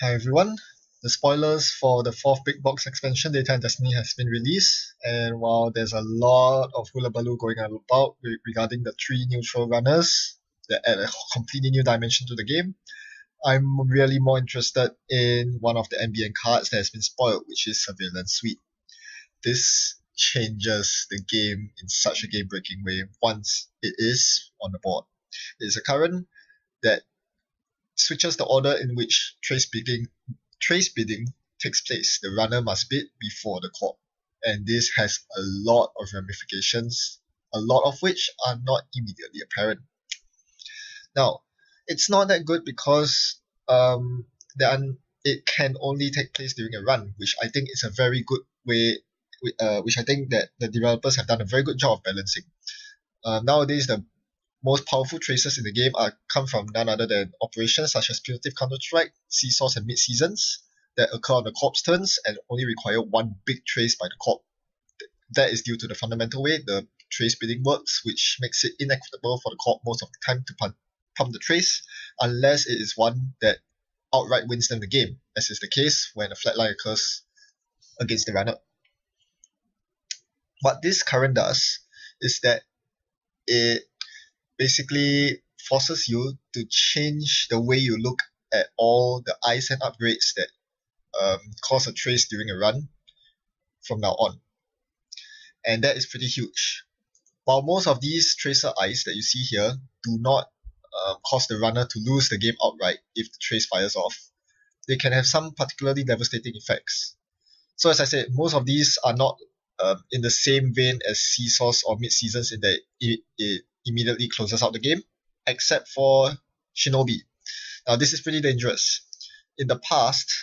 Hi everyone. The spoilers for the fourth big box expansion Data and Destiny has been released, and while there's a lot of hullabaloo going about regarding the three neutral runners that add a completely new dimension to the game, I'm really more interested in one of the NBN cards that has been spoiled, which is Surveillance Suite. This changes the game in such a game-breaking way once it is on the board. It's a current that switches the order in which trace bidding takes place. The runner must bid before the call, and this has a lot of ramifications, a lot of which are not immediately apparent. Now, it's not that good because it can only take place during a run, which I think is a very good way, which I think that the developers have done a very good job of balancing. Nowadays, the most powerful traces in the game come from none other than operations such as Punitive Counter-Strike, Seesaws, and Mid-Seasons that occur on the corp's turns and only require one big trace by the corp. That is due to the fundamental way the trace bidding works, which makes it inequitable for the corp most of the time to pump the trace, unless it is one that outright wins them the game, as is the case when a flatline occurs against the runner. What this current does is that it basically forces you to change the way you look at all the eyes and upgrades that cause a trace during a run from now on. And that is pretty huge. While most of these tracer eyes that you see here do not cause the runner to lose the game outright if the trace fires off, they can have some particularly devastating effects. So as I said, most of these are not in the same vein as Seesaws or Mid-Seasons in that it immediately closes out the game, except for Shinobi. Now this is pretty dangerous. In the past,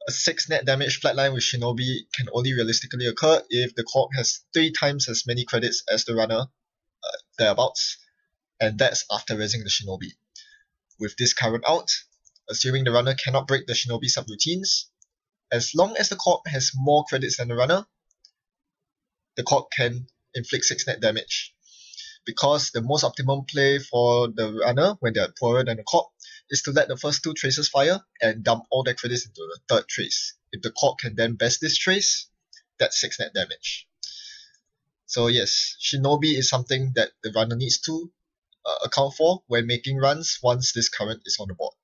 a 6 net damage flatline with Shinobi can only realistically occur if the corp has 3 times as many credits as the runner, thereabouts, and that's after raising the Shinobi. With this current out, assuming the runner cannot break the Shinobi subroutines, as long as the corp has more credits than the runner, the corp can inflict 6 net damage. Because the most optimum play for the runner when they are poorer than the corp is to let the first 2 traces fire and dump all their credits into the third trace. If the corp can then best this trace, that's 6 net damage. So yes, Shinobi is something that the runner needs to account for when making runs once this current is on the board.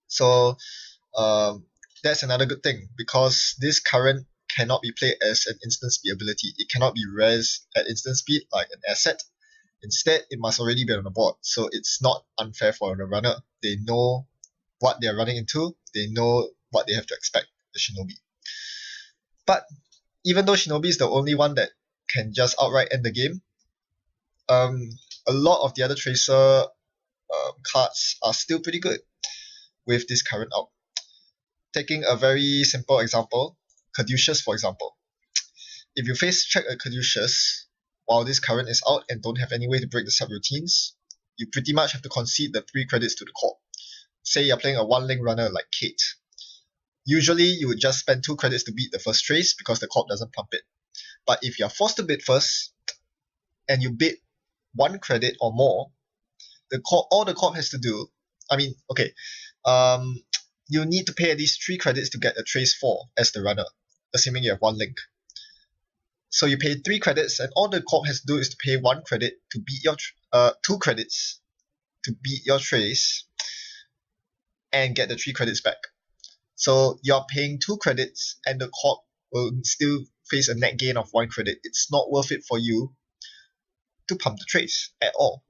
So that's another good thing, because this current cannot be played as an instant speed ability. It cannot be res at instant speed like an asset. Instead, it must already be on the board, so it's not unfair for the runner. They know what they're running into, they know what they have to expect, the Shinobi. But even though Shinobi is the only one that can just outright end the game, a lot of the other Tracer cards are still pretty good with this current out. Taking a very simple example, Caduceus for example. If you face check a Caduceus while this current is out and don't have any way to break the subroutines, you pretty much have to concede the 3 credits to the corp. Say you're playing a 1-link runner like Kate. Usually you would just spend 2 credits to beat the first trace because the corp doesn't pump it. But if you're forced to bid first, and you bid 1 credit or more, all the corp has to do, you need to pay at least 3 credits to get a trace 4 as the runner, assuming you have 1 link. So you pay 3 credits, and all the corp has to do is to pay 1 credit to beat your 2 credits to beat your trace and get the 3 credits back. So you're paying 2 credits and the corp will still face a net gain of 1 credit. It's not worth it for you to pump the trace at all.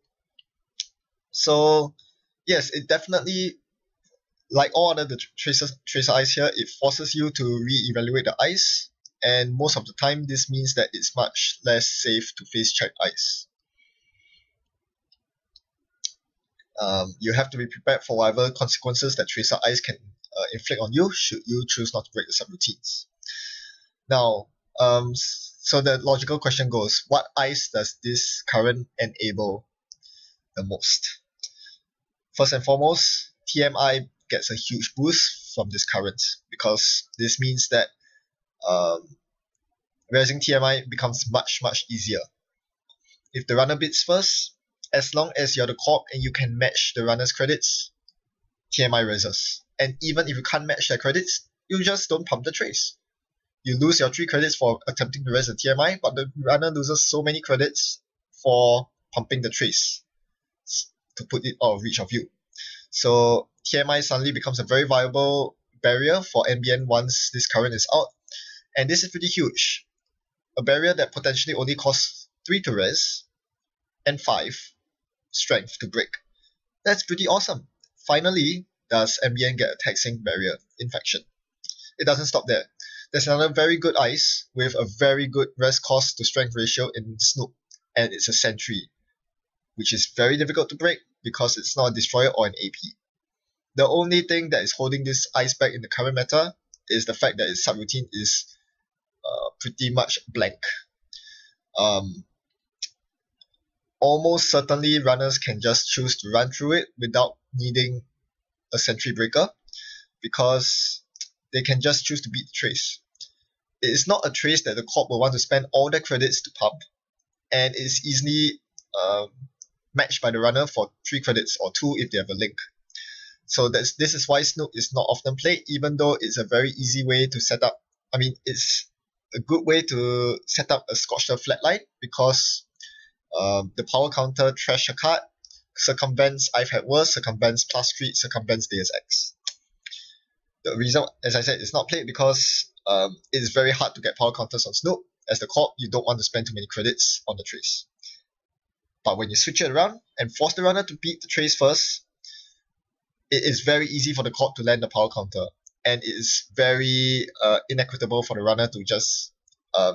So yes, it definitely, like all other tracer eyes here, it forces you to re-evaluate the eyes, and most of the time this means that it's much less safe to face check eyes. You have to be prepared for whatever consequences that tracer eyes can inflict on you should you choose not to break the subroutines. Now, so the logical question goes, what eyes does this current enable the most? First and foremost, TMI gets a huge boost from this current, because this means that raising TMI becomes much easier. If the runner bids first, as long as you're the corp and you can match the runner's credits, TMI raises. And even if you can't match their credits, you just don't pump the trace. You lose your 3 credits for attempting to raise the TMI, but the runner loses so many credits for pumping the trace to put it out of reach of you. So TMI suddenly becomes a very viable barrier for NBN once this current is out. And this is pretty huge. A barrier that potentially only costs 3 to res and 5 strength to break. That's pretty awesome. Finally, does NBN get a taxing barrier infection? It doesn't stop there. There's another very good ice with a very good res cost to strength ratio in Snoop, and it's a sentry, which is very difficult to break because it's not a destroyer or an AP. The only thing that is holding this ice back in the current meta is the fact that its subroutine is pretty much blank. Almost certainly runners can just choose to run through it without needing a sentry breaker because they can just choose to beat the trace. It is not a trace that the corp will want to spend all their credits to pump, and it is easily matched by the runner for 3 credits or 2 if they have a link. So this is why Snoop is not often played, even though it's a very easy way to set up. I mean, it's a good way to set up a Scorcher flatline because the power counter trash a card, circumvents I've had worse, circumvents plus 3, circumvents Deus Ex. The reason, as I said, it's not played because it's very hard to get power counters on Snoop. As the corp, you don't want to spend too many credits on the trace. But when you switch it around and force the runner to beat the trace first, it is very easy for the corp to land the power counter. And it is very inequitable for the runner to just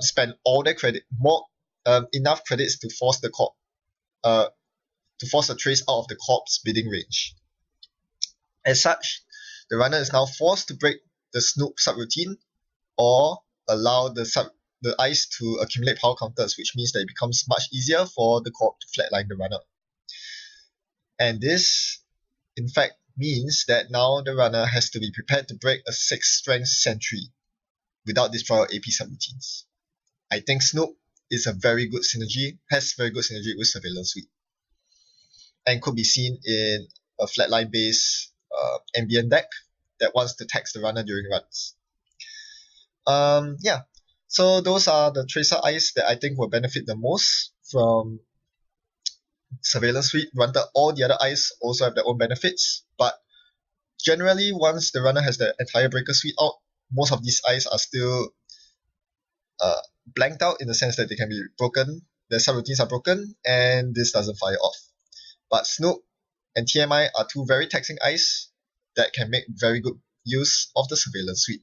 spend all their credit, enough credits to force the corp, to force a trace out of the corp's bidding range. As such, the runner is now forced to break the Snoop subroutine or allow the ice to accumulate power counters, which means that it becomes much easier for the corp to flatline the runner. And this, in fact, means that now the runner has to be prepared to break a 6 strength sentry without destroyer AP subroutines. I think Snoop is a very good synergy, has very good synergy with Surveillance Suite, and could be seen in a flatline based ambient deck that wants to tax the runner during runs. Yeah, so those are the Tracer Ice that I think will benefit the most from Surveillance Suite. Granted, all the other Ice also have their own benefits, but generally once the runner has the entire Breaker Suite out, most of these Ice are still blanked out in the sense that they can be broken, their subroutines are broken, and this doesn't fire off. But Snoop and TMI are 2 very taxing Ice that can make very good use of the Surveillance Suite.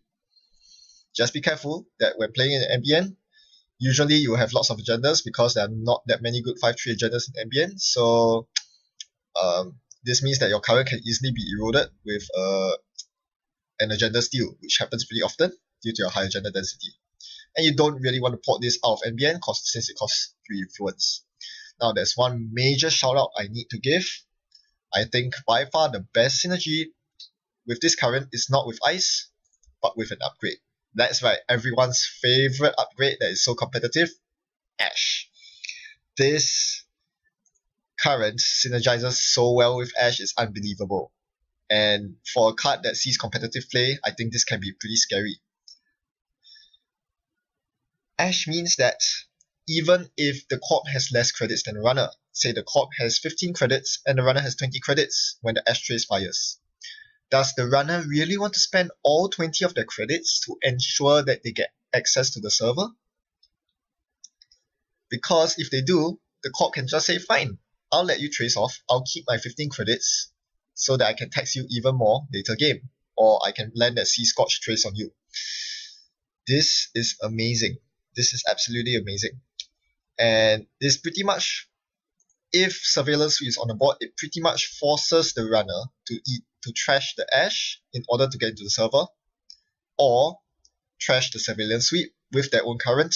Just be careful that when playing in NBN, usually you have lots of agendas because there are not that many good 5-3 agendas in NBN. So this means that your current can easily be eroded with an agenda steal, which happens pretty often due to your high agenda density. And you don't really want to port this out of NBN since it costs 3 influence. Now there's one major shout out I need to give. I think by far the best synergy with this current is not with Ice, but with an upgrade. That's right, everyone's favorite upgrade that is so competitive, Ash. This current synergizes so well with Ash, it's unbelievable. And for a card that sees competitive play, I think this can be pretty scary. Ash means that even if the corp has less credits than the runner, say the corp has 15 credits and the runner has 20 credits when the Ash trace fires, does the runner really want to spend all 20 of their credits to ensure that they get access to the server? Because if they do, the corp can just say, fine, I'll let you trace off, I'll keep my 15 credits so that I can tax you even more later game, or I can land that Sea Scorch trace on you. This is amazing. This is absolutely amazing. And this pretty much, if Surveillance Suite is on the board, it pretty much forces the runner to trash the Ash in order to get into the server, or trash the Surveillance Suite with their own current,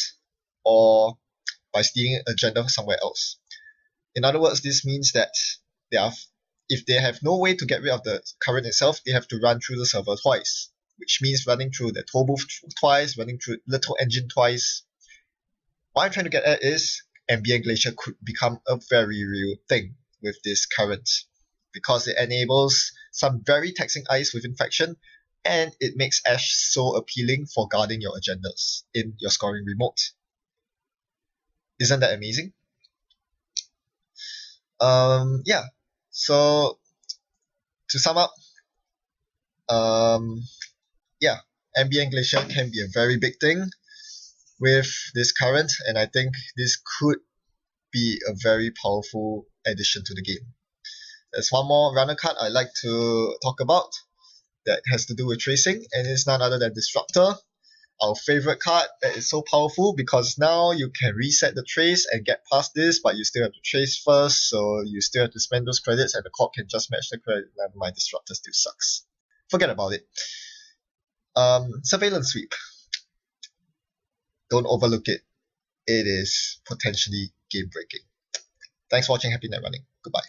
or by stealing agenda somewhere else. In other words, this means that if they have no way to get rid of the current itself, they have to run through the server twice, which means running through the toll booth twice, running through Little Engine twice. What I'm trying to get at is ambient glacier could become a very real thing with this current, because it enables some very taxing ice with infection, and it makes Ash so appealing for guarding your agendas in your scoring remote. Isn't that amazing? Yeah. So to sum up, yeah, ambient glacier can be a very big thing with this current, and I think this could be a very powerful addition to the game. There's one more runner card I'd like to talk about that has to do with tracing, and it's none other than Disruptor, our favorite card that is so powerful because now you can reset the trace and get past this, but you still have to trace first, so you still have to spend those credits, and the clock can just match the credit. Never mind, Disruptor still sucks. Forget about it. Surveillance Sweep. Don't overlook it. It is potentially game breaking. Thanks for watching. Happy net running. Goodbye.